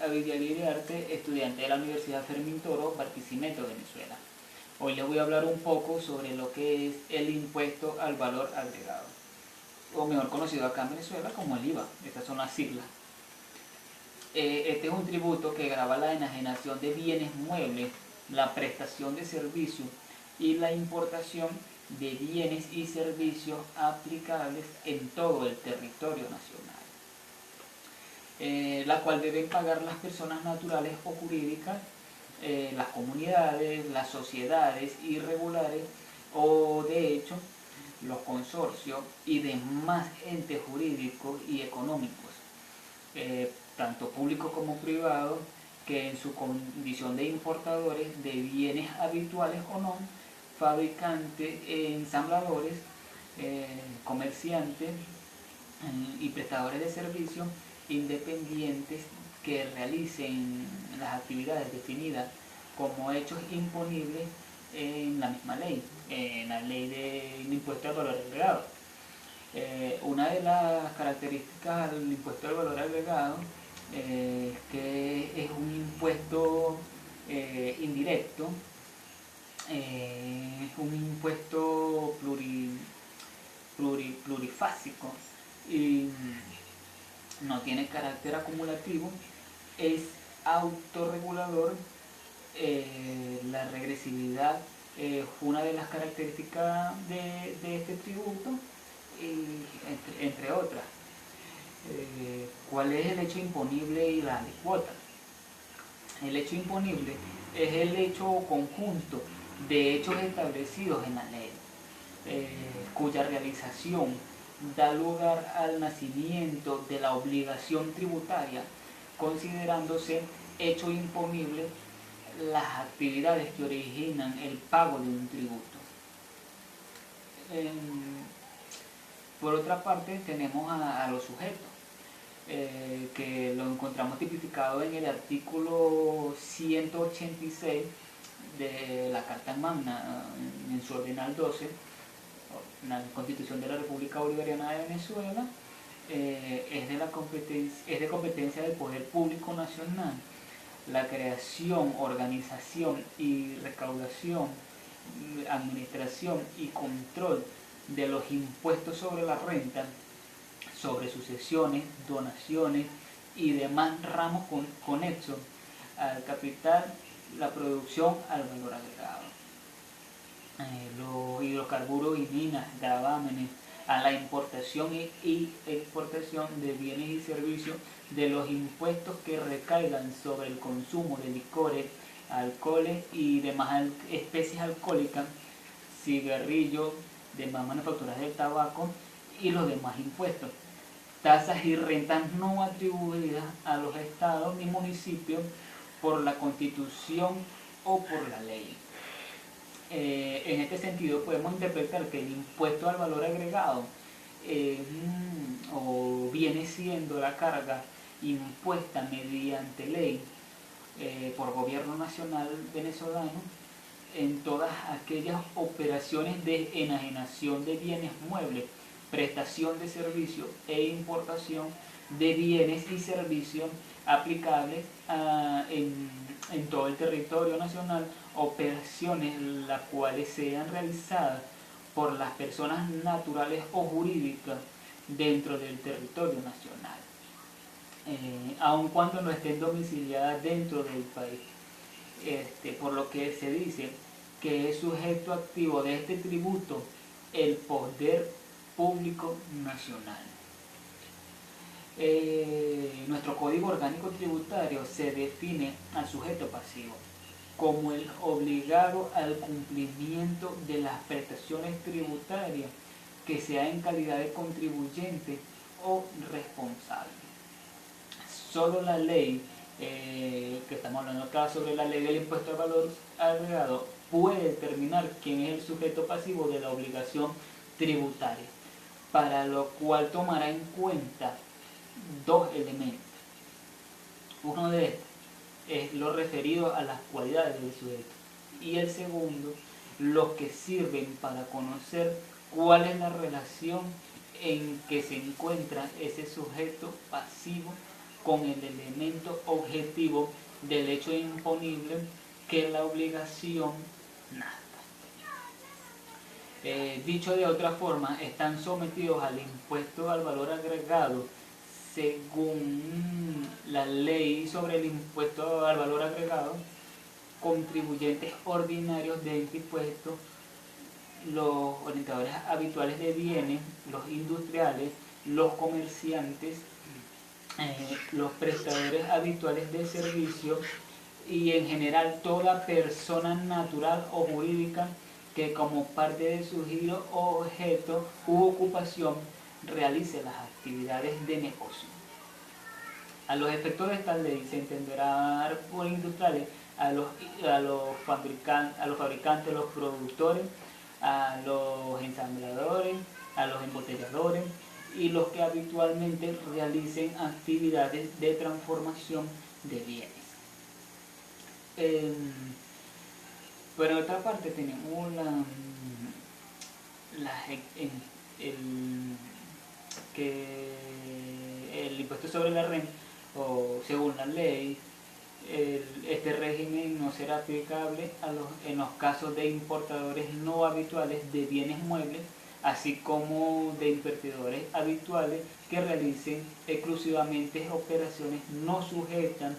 Abidial Iriarte, estudiante de la Universidad Fermín Toro, Barquisimeto, Venezuela. Hoy les voy a hablar un poco sobre lo que es el impuesto al valor agregado, o mejor conocido acá en Venezuela como el IVA. Estas son las siglas. Este es un tributo que grava la enajenación de bienes muebles, la prestación de servicios y la importación de bienes y servicios aplicables en todo el territorio nacional, la cual deben pagar las personas naturales o jurídicas, las comunidades, las sociedades irregulares o de hecho los consorcios y demás entes jurídicos y económicos, tanto públicos como privados, que en su condición de importadores de bienes habituales o no, fabricantes, ensambladores, comerciantes y prestadores de servicios independientes que realicen las actividades definidas como hechos imponibles en la misma ley, en la ley del impuesto al valor agregado. Una de las características del impuesto al valor agregado es que es un impuesto indirecto, es un impuesto plurifásico y no tiene carácter acumulativo, es autorregulador. La regresividad es una de las características de este tributo, entre otras. ¿Cuál es el hecho imponible y la alícuota? El hecho imponible es el hecho conjunto de hechos establecidos en la ley, cuya realización da lugar al nacimiento de la obligación tributaria, considerándose hecho imponible las actividades que originan el pago de un tributo. Por otra parte, tenemos a los sujetos, que lo encontramos tipificado en el artículo 186 de la Carta Magna, en su Ordenal 12, la Constitución de la República Bolivariana de Venezuela. Es de competencia del Poder Público Nacional la creación, organización y recaudación, administración y control de los impuestos sobre la renta, sobre sucesiones, donaciones y demás ramos conexos al capital, la producción, al valor agregado, los hidrocarburos y minas, gravámenes, a la importación y exportación de bienes y servicios, de los impuestos que recaigan sobre el consumo de licores, alcoholes y demás especies alcohólicas, cigarrillos, demás manufacturas del tabaco y los demás impuestos, tasas y rentas no atribuidas a los estados ni municipios por la Constitución o por la ley. En este sentido podemos interpretar que el impuesto al valor agregado o viene siendo la carga impuesta mediante ley por gobierno nacional venezolano en todas aquellas operaciones de enajenación de bienes muebles, prestación de servicios e importación de bienes y servicios aplicables en todo el territorio nacional, operaciones las cuales sean realizadas por las personas naturales o jurídicas dentro del territorio nacional, aun cuando no estén domiciliadas dentro del país. Por lo que se dice que es sujeto activo de este tributo el Poder Público Nacional. Nuestro Código Orgánico Tributario se define al sujeto pasivo como el obligado al cumplimiento de las prestaciones tributarias, que sea en calidad de contribuyente o responsable. Solo la ley, que estamos hablando acá sobre la ley del impuesto al valor agregado, puede determinar quién es el sujeto pasivo de la obligación tributaria, para lo cual tomará en cuenta dos elementos. Uno de estos es lo referido a las cualidades del sujeto y el segundo, los que sirven para conocer cuál es la relación en que se encuentra ese sujeto pasivo con el elemento objetivo del hecho imponible que la obligación nazca. Dicho de otra forma, están sometidos al impuesto al valor agregado según la ley sobre el impuesto al valor agregado, contribuyentes ordinarios de este impuesto, los orientadores habituales de bienes, los industriales, los comerciantes, los prestadores habituales de servicios y en general toda persona natural o jurídica que como parte de su giro o objeto u ocupación realice las actividades de negocio. A los efectos de esta ley se entenderá por industriales a los fabricantes, los productores, a los ensambladores, a los embotelladores y los que habitualmente realicen actividades de transformación de bienes. Pero en otra parte tenemos el impuesto sobre la renta, o según la ley, este régimen no será aplicable en los casos de importadores no habituales de bienes muebles, así como de invertidores habituales que realicen exclusivamente operaciones no sujetas,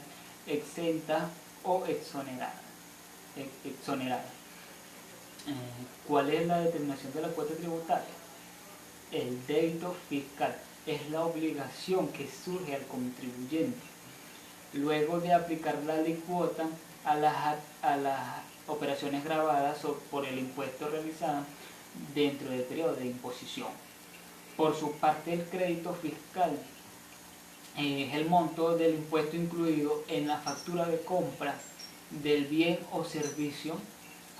exentas o exoneradas. ¿Cuál es la determinación de la cuota tributaria? El débito fiscal es la obligación que surge al contribuyente luego de aplicar la alícuota a las operaciones gravadas por el impuesto realizado dentro del periodo de imposición. Por su parte, el crédito fiscal es el monto del impuesto incluido en la factura de compra del bien o servicio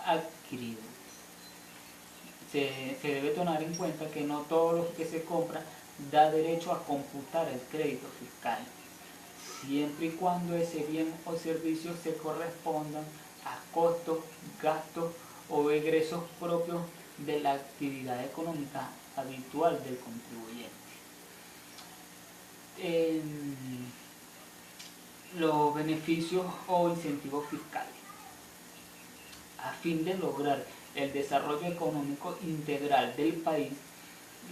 adquirido. Se debe tomar en cuenta que no todo lo que se compra da derecho a computar el crédito fiscal, siempre y cuando ese bien o servicio se correspondan a costos, gastos o egresos propios de la actividad económica habitual del contribuyente. Los beneficios o incentivos fiscales. A fin de lograr el desarrollo económico integral del país,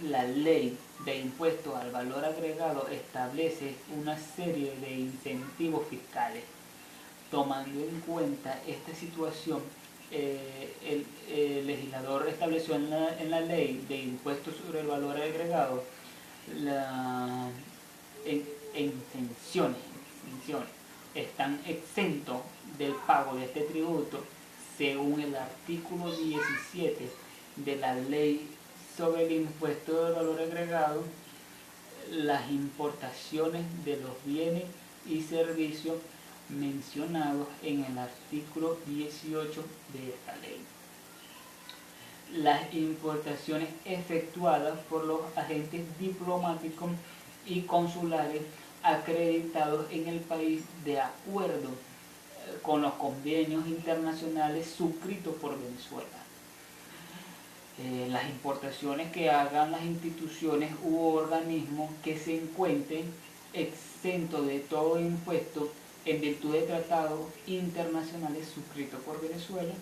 la ley de impuestos al valor agregado establece una serie de incentivos fiscales. Tomando en cuenta esta situación, el legislador estableció en la ley de impuestos sobre el valor agregado exenciones están exentos del pago de este tributo según el artículo 17 de la ley sobre el impuesto del valor agregado, las importaciones de los bienes y servicios mencionados en el artículo 18 de esta ley. Las importaciones efectuadas por los agentes diplomáticos y consulares acreditados en el país de acuerdo con los convenios internacionales suscritos por Venezuela. Las importaciones que hagan las instituciones u organismos que se encuentren exentos de todo impuesto en virtud de tratados internacionales suscritos por Venezuela.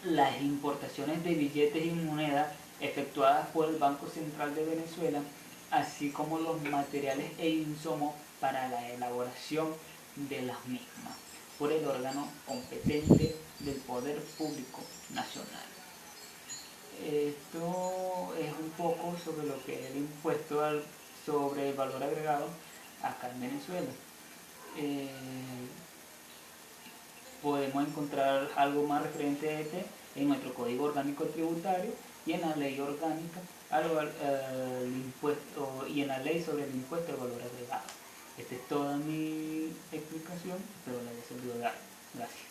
Las importaciones de billetes y monedas efectuadas por el Banco Central de Venezuela, así como los materiales e insumos para la elaboración de las mismas por el órgano competente del Poder Público Nacional. Esto es un poco sobre lo que es el impuesto sobre el valor agregado acá en Venezuela. Podemos encontrar algo más referente a este en nuestro Código Orgánico Tributario y en la Ley Orgánica impuesto y en la Ley sobre el impuesto al valor agregado. Esta es toda mi explicación, pero la he servido de algo. Gracias.